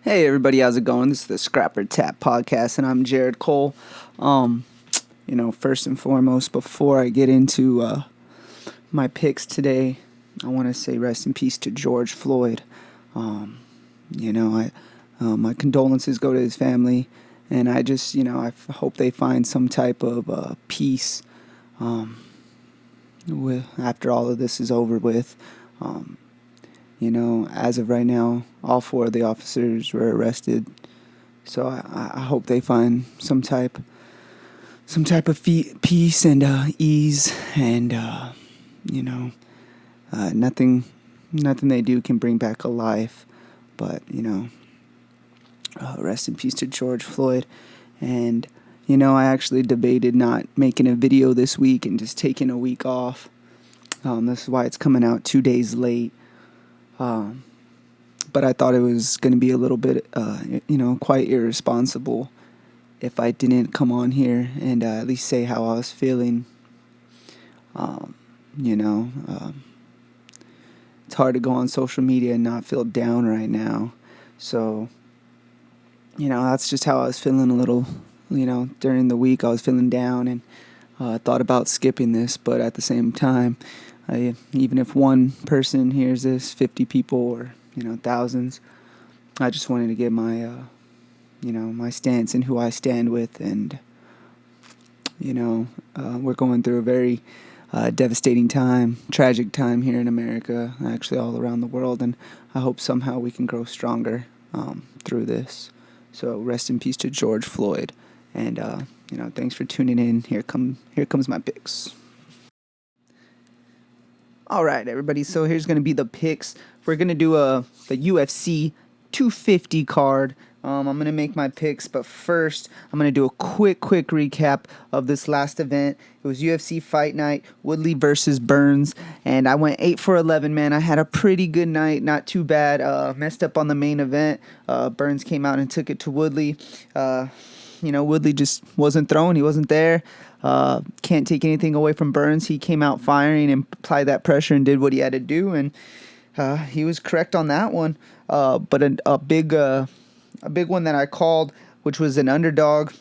Hey everybody, how's it going? This is the Scrapper Tap Podcast, and I'm Jared Cole. First and foremost, before I get into my picks today, I want to say rest in peace to George Floyd. My condolences go to his family, and I just, I hope they find some type of peace after all of this is over with. As of right now, all 4 of the officers were arrested. So I hope they find some type of peace and ease, and nothing they do can bring back a life. But rest in peace to George Floyd. And I actually debated not making a video this week and just taking a week off. This is why it's coming out 2 days late. But I thought it was going to be a little bit, quite irresponsible if I didn't come on here and at least say how I was feeling. It's hard to go on social media and not feel down right now. So, that's just how I was feeling a little, during the week. I was feeling down and thought about skipping this, but at the same time, even if one person hears this, 50 people or, thousands, I just wanted to get my, my stance and who I stand with. And, we're going through a very devastating time, tragic time here in America, actually all around the world. And I hope somehow we can grow stronger through this. So rest in peace to George Floyd. And, thanks for tuning in. Here comes my picks. All right, everybody. So here's going to be the picks. We're going to do the UFC 250 card. I'm going to make my picks, but first I'm going to do a quick recap of this last event. It was UFC Fight Night, Woodley versus Burns, and I went 8 for 11, man. I had a pretty good night, not too bad. Messed up on the main event. Burns came out and took it to Woodley. Woodley just wasn't throwing. He wasn't there. Can't take anything away from Burns. He came out firing and applied that pressure and did what he had to do, and he was correct on that one. But a big one that I called, which was an underdog.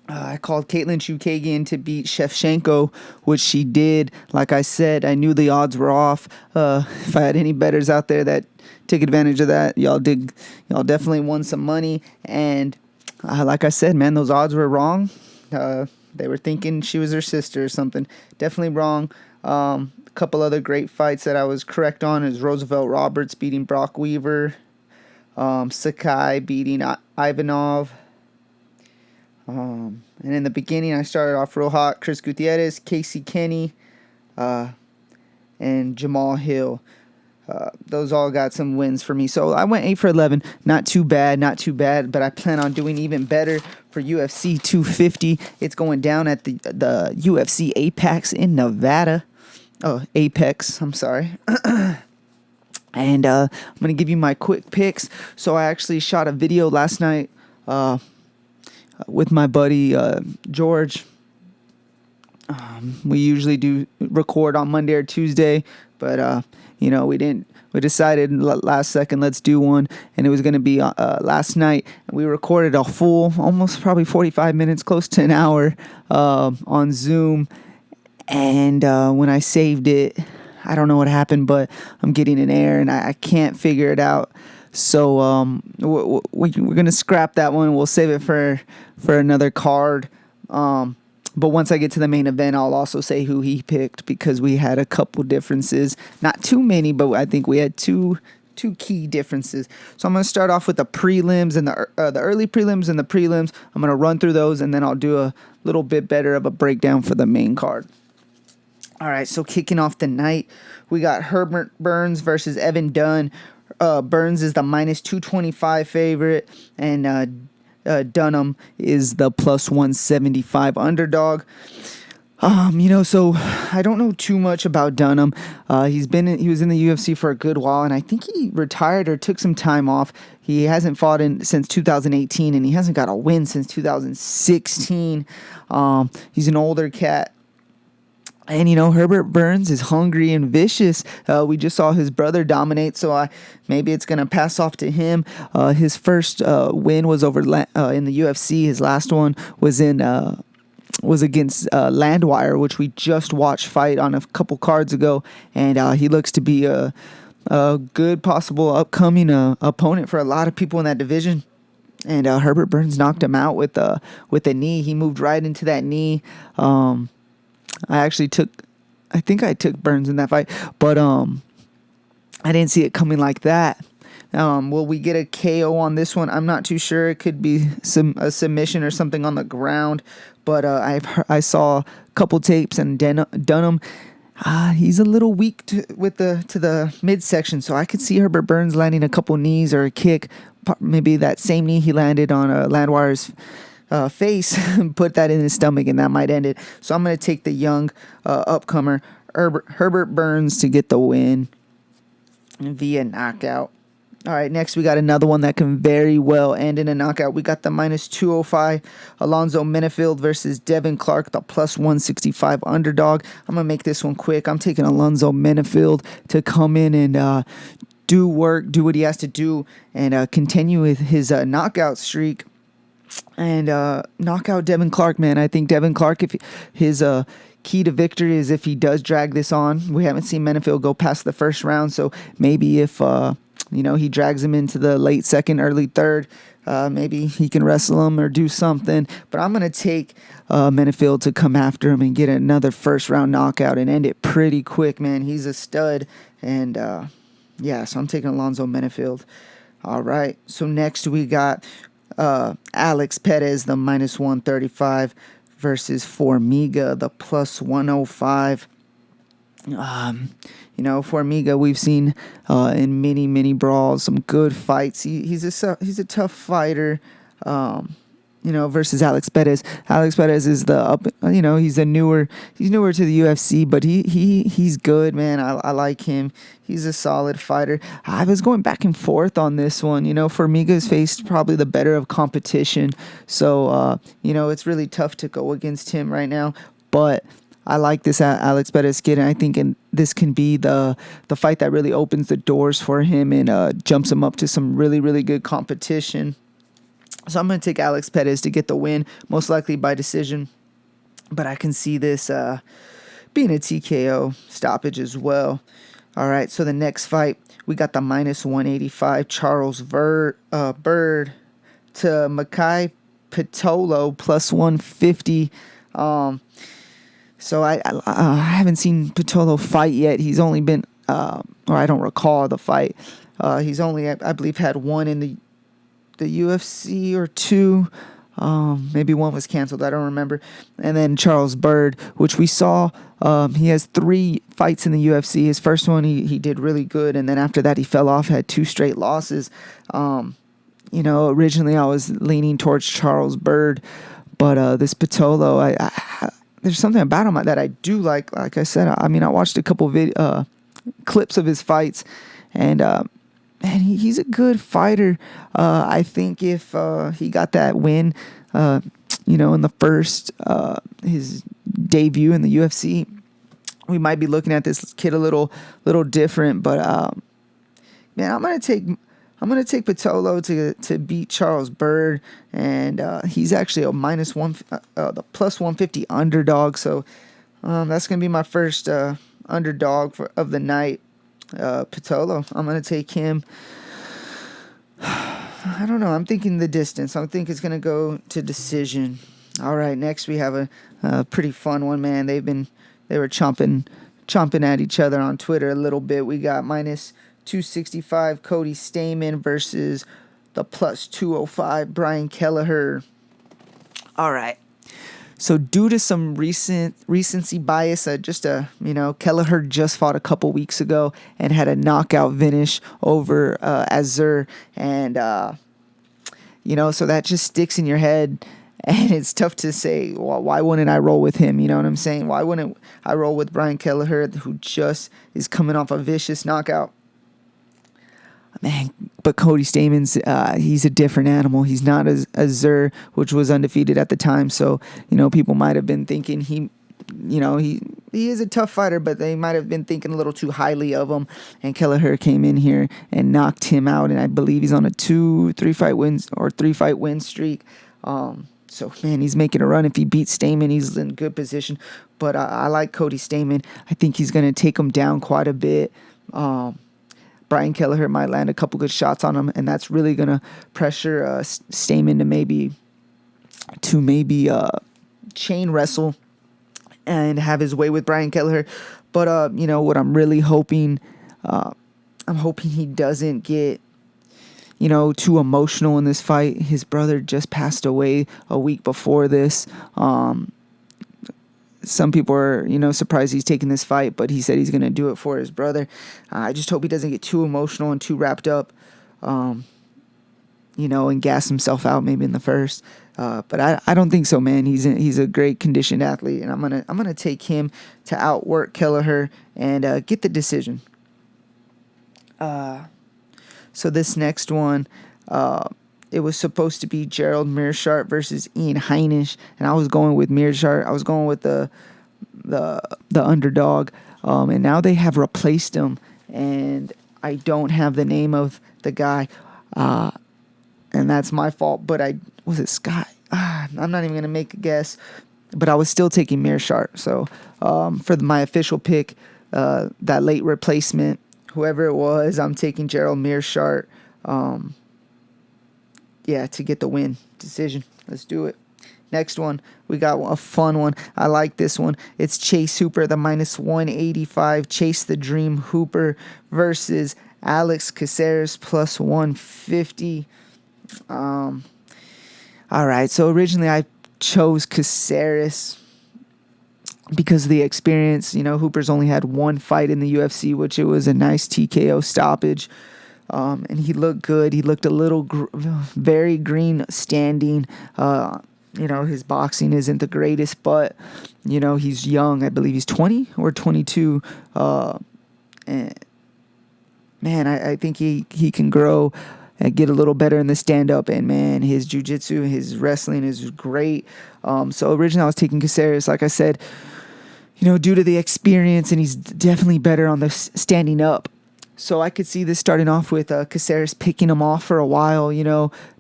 I called Caitlin Chukagian to beat Shevchenko, which she did. Like I said, I knew the odds were off. If I had any bettors out there that took advantage of that, y'all definitely won some money. And like I said, man, those odds were wrong. They were thinking she was her sister or something. Definitely wrong. A couple other great fights that I was correct on is Roosevelt Roberts beating Brock Weaver. Sakai beating Ivanov. And in the beginning, I started off real hot. Chris Gutierrez, Casey Kenny, and Jamal Hill. Those all got some wins for me. So I went 8 for 11. Not too bad. But I plan on doing even better for UFC 250. It's going down at the UFC APEX in Nevada. Oh, APEX. I'm sorry. And I'm going to give you my quick picks. So I actually shot a video last night with my buddy George. We usually do record on Monday or Tuesday, but we decided last second, let's do one, and it was going to be last night. And we recorded a full, almost probably 45 minutes, close to an hour on Zoom. And when I saved it, I don't know what happened, but I'm getting an error, and I can't figure it out. So we're going to scrap that one. We'll save it for another card. But once I get to the main event, I'll also say who he picked, because we had a couple differences. Not too many, but I think we had two key differences. So I'm going to start off with the prelims and the early prelims and the prelims. I'm going to run through those, and then I'll do a little bit better of a breakdown for the main card. All right, so kicking off the night, we got Herbert Burns versus Evan Dunn. Burns is the minus 225 favorite, and Dunham is the plus 175 underdog. So I don't know too much about Dunham. He was in the UFC for a good while, and I think he retired or took some time off. He hasn't fought since 2018, and he hasn't got a win since 2016. He's an older cat. And Herbert Burns is hungry and vicious. We just saw his brother dominate, so maybe it's gonna pass off to him. His first win was over in the UFC. His last one was against Landwehr, which we just watched fight on a couple cards ago, and he looks to be a good possible upcoming opponent for a lot of people in that division. And Herbert Burns knocked him out with a knee. He moved right into that knee. I think I took Burns in that fight, but I didn't see it coming like that. Will we get a KO on this one? I'm not too sure. It could be a submission or something on the ground, but I saw a couple tapes and Dunham. He's a little weak to the midsection, so I could see Herbert Burns landing a couple knees or a kick. Maybe that same knee he landed on Landwehr's face, put that in his stomach, and that might end it. So I'm going to take the young upcomer Herbert Burns to get the win via knockout. All right, next we got another one that can very well end in a knockout. We got the -205 Alonzo Menifield versus Devin Clark, the +165 underdog. I'm going to make this one quick. I'm taking Alonzo Menifield to come in and do what he has to do, and continue with his knockout streak. And knock out Devin Clark, man. I think Devin Clark, if his key to victory is if he does drag this on. We haven't seen Menifield go past the first round, so maybe if he drags him into the late second, early third, maybe he can wrestle him or do something. But I'm gonna take Menifield to come after him and get another first round knockout and end it pretty quick, man. He's a stud, and so I'm taking Alonzo Menifield. All right, so next we got Alex Perez, the -135, versus Formiga, the +105. Formiga, we've seen in many brawls, some good fights. He's a tough fighter. Versus Alex Perez. Alex Perez is he's newer to the UFC, but he's good, man. I like him. He's a solid fighter. I was going back and forth on this one. Formiga's faced probably the better of competition, so it's really tough to go against him right now. But I like this Alex Perez kid, and I think this can be the fight that really opens the doors for him and jumps him up to some really good competition. So I'm going to take Alex Perez to get the win, most likely by decision. But I can see this being a TKO stoppage as well. All right, so the next fight, we got the -185 Charles Bird to Makai Pitolo, +150. So I haven't seen Pitolo fight yet. He's only been, or I don't recall the fight. He's only, I believe, had one in the UFC or two. Maybe one was canceled. I don't remember. And then Charles Bird, which we saw, he has 3 fights in the UFC. His first one, he did really good. And then after that, he fell off, had 2 straight losses. Originally I was leaning towards Charles Bird, but this Pitolo, there's something about him that I do like. Like I said, I watched a couple clips of his fights, and he's a good fighter. I think if he got that win, in the first his debut in the UFC, we might be looking at this kid a little different. But man, I'm gonna take Pitolo to beat Charles Bird, and he's actually a the +150 underdog. So that's gonna be my first underdog of the night. Pitolo, I'm gonna take him. I don't know. I'm thinking the distance. I think it's gonna go to decision. All right, next we have a pretty fun one, man. They were chomping at each other on Twitter a little bit. We got -265 Cody Stamann versus the +205 Brian Kelleher. All right. So due to some recency bias, Kelleher just fought a couple weeks ago and had a knockout finish over Azur, and so that just sticks in your head, and it's tough to say, well, why wouldn't I roll with him? You know what I'm saying? Why wouldn't I roll with Brian Kelleher, who just is coming off a vicious knockout? Man, but Cody Stamann's, he's a different animal. He's not as Azur, which was undefeated at the time. So, people might have been thinking he he is a tough fighter, but they might have been thinking a little too highly of him. And Kelleher came in here and knocked him out, and I believe he's on a 3-fight win streak. So, man, he's making a run. If he beats Stamen, he's in good position. But I like Cody Stamen. I think he's going to take him down quite a bit. Brian Kelleher might land a couple good shots on him, and that's really going to pressure Stamen to maybe chain wrestle and have his way with Brian Kelleher. But, what I'm really hoping, I'm hoping he doesn't get, too emotional in this fight. His brother just passed away a week before this. Some people are, surprised he's taking this fight, but he said he's going to do it for his brother. I just hope he doesn't get too emotional and too wrapped up, and gas himself out maybe in the first. But I don't think so, man. He's a great conditioned athlete, and I'm gonna take him to outwork Kelleher and get the decision. So this next one, it was supposed to be Gerald Meerschaert versus Ian Heinisch, and I was going with Meerschaert. I was going with the underdog, and now they have replaced him, and I don't have the name of the guy, and that's my fault. But was it Scott? I'm not even gonna make a guess, but I was still taking Meerschaert. So for my official pick, that late replacement, whoever it was, I'm taking Gerald Meerschaert. To get the win decision. Let's do it. Next one, we got a fun one. I like this one. It's Chase Hooper, the -185. Chase the Dream Hooper versus Alex Caceres plus 150. All right. So originally I chose Caceres because of the experience. Hooper's only had one fight in the UFC, which it was a nice TKO stoppage. And he looked good. He looked a little very green standing. His boxing isn't the greatest, but, he's young. I believe he's 20 or 22. And man, I think he can grow and get a little better in the stand-up. And, man, his jiu-jitsu, his wrestling is great. So originally I was taking Caceres, like I said, due to the experience, and he's definitely better on the standing up. So I could see this starting off with Caceres picking him off for a while,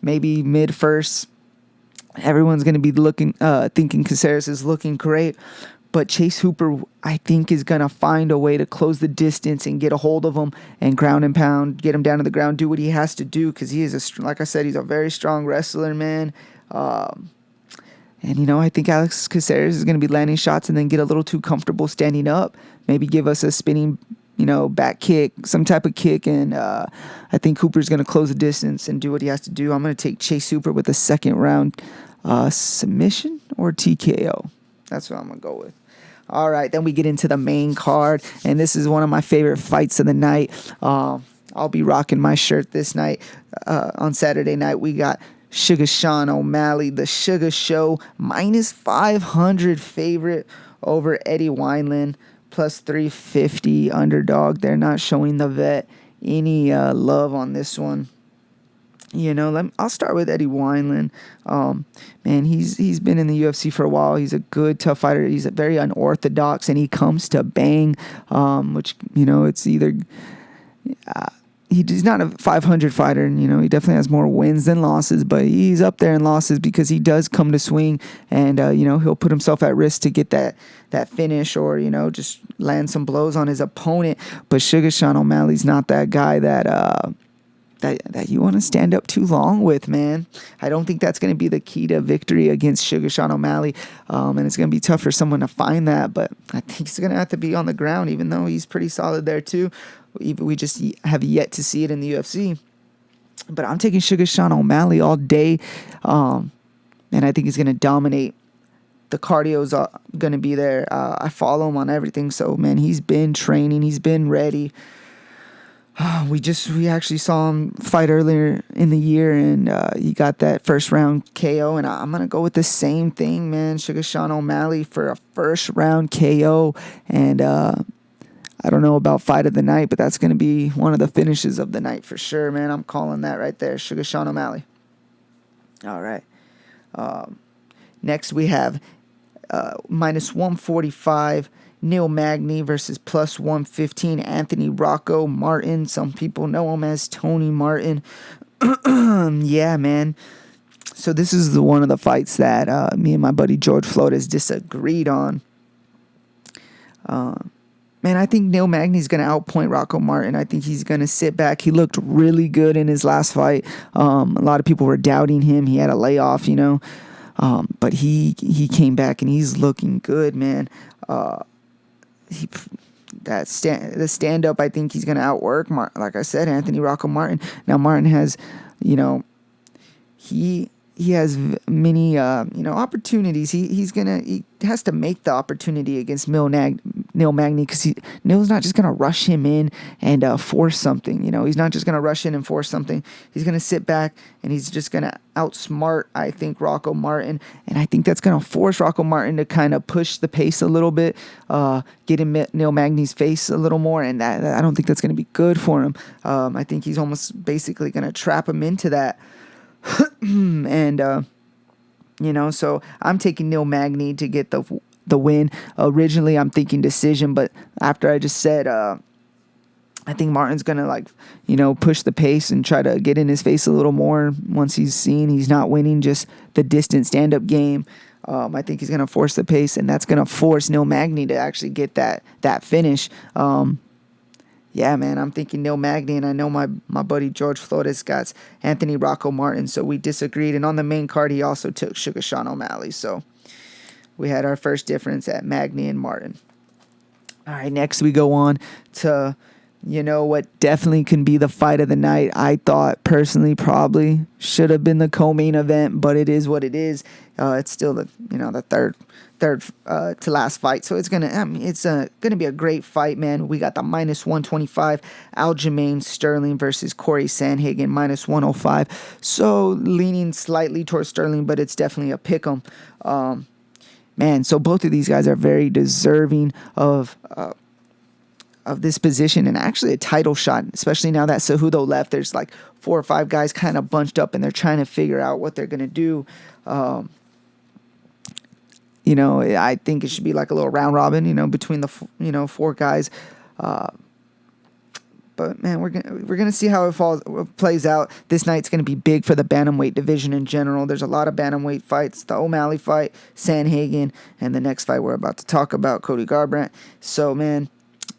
maybe mid-first. Everyone's going to be thinking Caceres is looking great. But Chase Hooper, I think, is going to find a way to close the distance and get a hold of him and ground and pound, get him down to the ground, do what he has to do, because he is, like I said, he's a very strong wrestler, man. And, I think Alex Caceres is going to be landing shots and then get a little too comfortable standing up, maybe give us a spinning back kick, some type of kick, and I think Hooper's going to close the distance and do what he has to do. I'm going to take Chase Hooper with a second round submission or TKO. That's what I'm going to go with. All right, then we get into the main card, and this is one of my favorite fights of the night. I'll be rocking my shirt this night. On Saturday night, we got Sugar Sean O'Malley, the Sugar Show, -500 favorite over Eddie Wineland. Plus 350 underdog. They're not showing the vet any love on this one. I'll start with Eddie Wineland. Man, he's been in the UFC for a while. He's a good, tough fighter. He's very unorthodox, and he comes to bang, which, it's either... he's not a 500 fighter, and, he definitely has more wins than losses, but he's up there in losses because he does come to swing, and, he'll put himself at risk to get that finish or, just land some blows on his opponent. But Sugar Sean O'Malley's not that guy that you want to stand up too long with, man. I don't think that's going to be the key to victory against Sugar Sean O'Malley, and it's going to be tough for someone to find that, but I think he's going to have to be on the ground, even though he's pretty solid there too. We just have yet to see it in the UFC. But I'm taking Sugar Sean O'Malley all day, and I think he's going to dominate. The cardio's going to be there. I follow him on everything, so, man, he's been training. He's been ready. We actually saw him fight earlier in the year, and he got that first round KO, and I'm going to go with the same thing, man. Sugar Sean O'Malley for a first round KO, and I don't know about fight of the night, but that's going to be one of the finishes of the night for sure, man. I'm calling that right there, Sugar Sean O'Malley. All right. Next we have -145 Neil Magny versus plus 115 Anthony Rocco Martin. Some people know him as Tony Martin. Yeah, man. So this is one of the fights that me and my buddy George Flores disagreed on. Man, I think Neil Magny's going to outpoint Rocco Martin. I think he's going to sit back. He looked really good in his last fight. A lot of people were doubting him. He had a layoff, but he came back and he's looking good, man. The stand up, I think he's going to outwork, like I said, Anthony Rocco Martin. Now Martin has, he has many opportunities. He has to make the opportunity against Neil Magny, because Neil's not just gonna rush him in and force something. He's not just gonna rush in and force something. He's gonna sit back and he's just gonna outsmart, I think, Rocco Martin, and I think that's gonna force Rocco Martin to kind of push the pace a little bit, get in Neil Magny's face a little more, and that I don't think that's gonna be good for him. I think he's almost basically gonna trap him into that. And so I'm taking Neil Magny to get the win. Originally I'm thinking decision, but after I just said I think Martin's gonna push the pace and try to get in his face a little more once he's seen he's not winning just the distant stand-up game. I think he's gonna force the pace, and that's gonna force Neil Magny to actually get that finish. Yeah, man, I'm thinking Neil Magny, and I know my buddy George Flores got Anthony Rocco Martin, so we disagreed. And on the main card, he also took Sugar Sean O'Malley. So we had our first difference at Magny and Martin. All right, next we go on to, what definitely can be the fight of the night. I thought personally probably should have been the co-main event, but it is what it is. It's still the third to last fight, so it's gonna be a great fight, man. We got the minus 125 Aljamain Sterling versus Corey Sandhagen minus 105. So leaning slightly towards Sterling, but it's definitely a pick'em. Man, so both of these guys are very deserving of this position, and actually a title shot, especially now that Cejudo left. There's like 4 or 5 guys kind of bunched up, and they're trying to figure out what they're gonna do. I think it should be like a little round robin, between the 4 guys. But man, we're gonna see how it plays out. This night's gonna be big for the bantamweight division in general. There's a lot of bantamweight fights. The O'Malley fight, Sandhagen, and the next fight we're about to talk about, Cody Garbrandt. So man,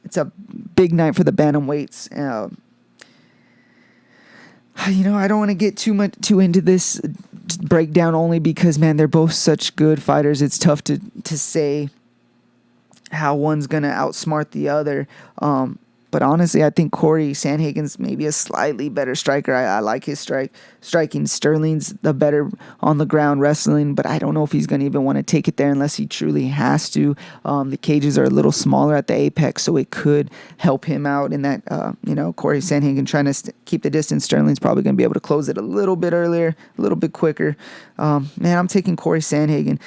it's a big night for the bantamweights. I don't want to get too into this breakdown, only because, man, they're both such good fighters. It's tough to say how one's going to outsmart the other. But honestly, I think Corey Sandhagen's maybe a slightly better striker. I like his striking. Sterling's the better on the ground wrestling, but I don't know if he's going to even want to take it there unless he truly has to. The cages are a little smaller at the Apex, so it could help him out in that, Corey Sandhagen trying to keep the distance. Sterling's probably going to be able to close it a little bit earlier, a little bit quicker. Man, I'm taking Corey Sandhagen.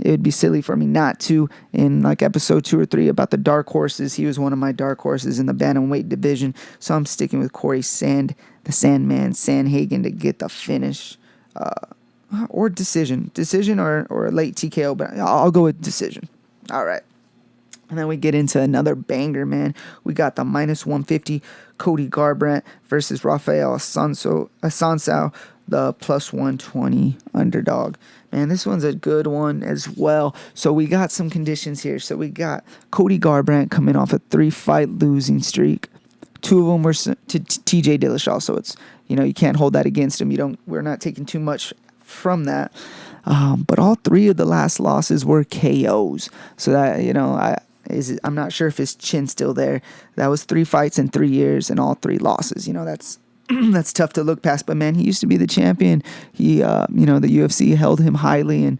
It would be silly for me not to. In like episode 2 or 3 about the dark horses, he was one of my dark horses in the bantamweight division. So I'm sticking with Corey the Sandman Sandhagen to get the finish, or decision or a late TKO. But I'll go with decision. All right. And then we get into another banger, man. We got the minus 150 Cody Garbrandt versus Rafael Assunção, the plus 120 underdog. Man, this one's a good one as well. So we got some conditions here. So we got Cody Garbrandt coming off a 3-fight losing streak. 2 of them were to TJ Dillashaw. So it's, you can't hold that against him. We're not taking too much from that. But all 3 of the last losses were KOs. So that, I'm not sure if his chin's still there. That was 3 fights in 3 years and all 3 losses. That's that's tough to look past. But man, he used to be the champion. He, the UFC held him highly, and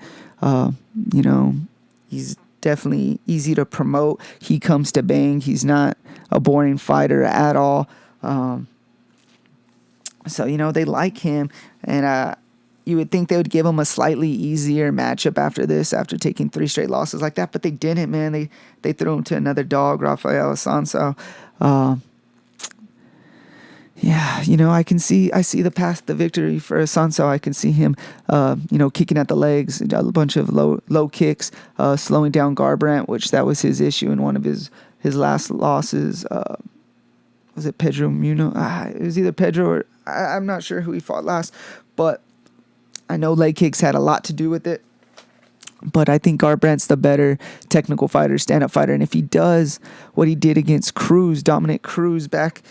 he's definitely easy to promote. He comes to bang. He's not a boring fighter at all. So they like him, and you would think they would give him a slightly easier matchup after taking 3 straight losses like that, but they didn't, man. They threw him to another dog, Rafael Assunção. yeah, I see the path to victory for Assunção. I can see him, kicking at the legs, a bunch of low kicks, slowing down Garbrandt, which that was his issue in one of his last losses. Was it Pedro Munoz? It was either Pedro or I'm not sure who he fought last, but I know leg kicks had a lot to do with it. But I think Garbrandt's the better technical fighter, stand-up fighter. And if he does what he did against Dominic Cruz back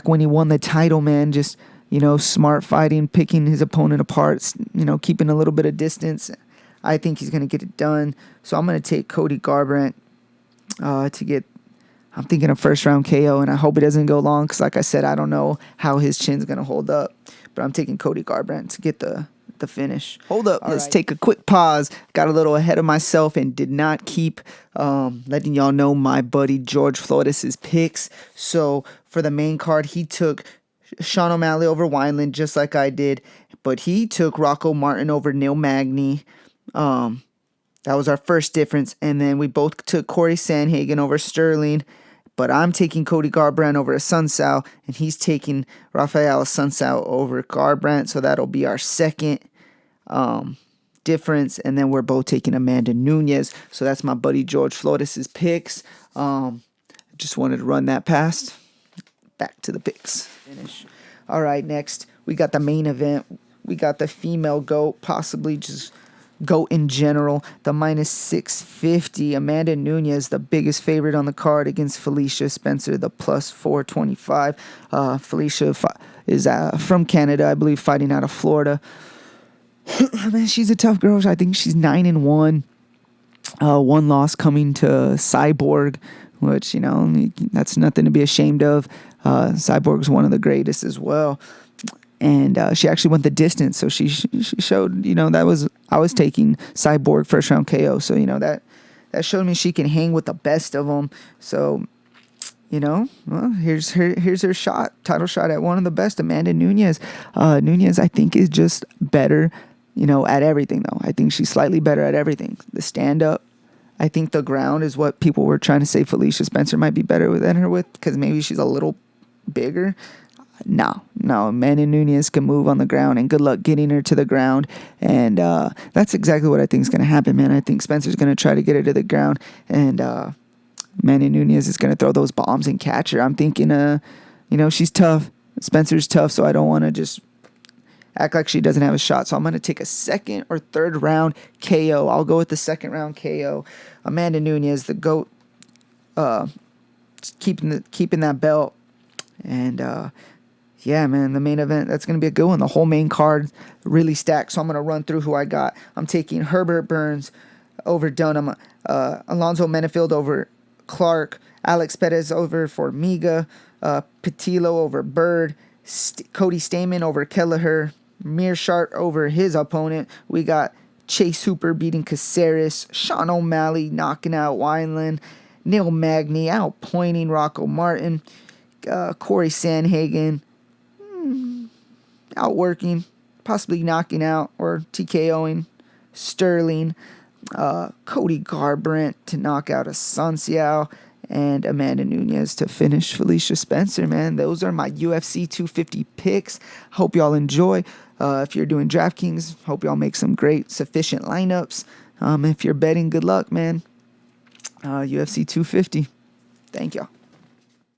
when he won the title, man, just, smart fighting, picking his opponent apart, keeping a little bit of distance, I think he's going to get it done. So I'm going to take Cody Garbrandt to get, I'm thinking a first-round KO, and I hope it doesn't go long because, like I said, I don't know how his chin's going to hold up. But I'm taking Cody Garbrandt to get the finish. Hold up. Let's take a quick pause. Got a little ahead of myself and did not keep letting y'all know my buddy George Flores' picks. So for the main card, he took Sean O'Malley over Wineland just like I did. But he took Rocco Martin over Neil Magny. That was our first difference. And then we both took Corey Sandhagen over Sterling. But I'm taking Cody Garbrandt over Assunção, and he's taking Rafael Assunção over Garbrandt. So that'll be our second difference. And then we're both taking Amanda Nunes. So that's my buddy George Flores' picks. Just wanted to run that past. Back to the picks. Finish. All right, next we got the main event. We got the female GOAT, possibly just GOAT in general, the minus 650. Amanda Nunes, the biggest favorite on the card against Felicia Spencer, the plus 425. Felicia is from Canada, I believe, fighting out of Florida. Man, she's a tough girl. I think she's 9-1. One loss coming to Cyborg, which, that's nothing to be ashamed of. Cyborg's one of the greatest as well. And she actually went the distance, so she showed, I was taking Cyborg first round KO, so that showed me she can hang with the best of them. So, well, here's her shot, title shot at one of the best, Amanda Nunes. Nunes, I think, is just better, at everything though. I think she's slightly better at everything. The stand up, I think the ground is what people were trying to say Felicia Spencer might be better than her with, because maybe she's a little bigger. No, Amanda Nunes can move on the ground, and good luck getting her to the ground. And that's exactly what I think is going to happen, man. I think Spencer's going to try to get her to the ground, and Amanda Nunes is going to throw those bombs and catch her. I'm thinking, she's tough. Spencer's tough, so I don't want to just act like she doesn't have a shot. So I'm going to take a second or third round KO. I'll go with the second round KO. Amanda Nunes, the GOAT, keeping that belt. And yeah, man, the main event, that's going to be a good one. The whole main card really stacked, so I'm going to run through who I got. I'm taking Herbert Burns over Dunham, Alonzo Menefield over Clark, Alex Perez over Formiga, Petillo over Bird, Cody Stamen over Kelleher, Mearshart over his opponent. We got Chase Hooper beating Caceres, Sean O'Malley knocking out Wineland, Neil Magny outpointing Rocco Martin, Corey Sandhagen outworking, possibly knocking out or TKOing Sterling, Cody Garbrandt to knock out Assunção, and Amanda Nunes to finish Felicia Spencer, man. Those are my UFC 250 picks. Hope y'all enjoy. If you're doing DraftKings, hope y'all make some great, sufficient lineups. If you're betting, good luck, man. UFC 250. Thank y'all.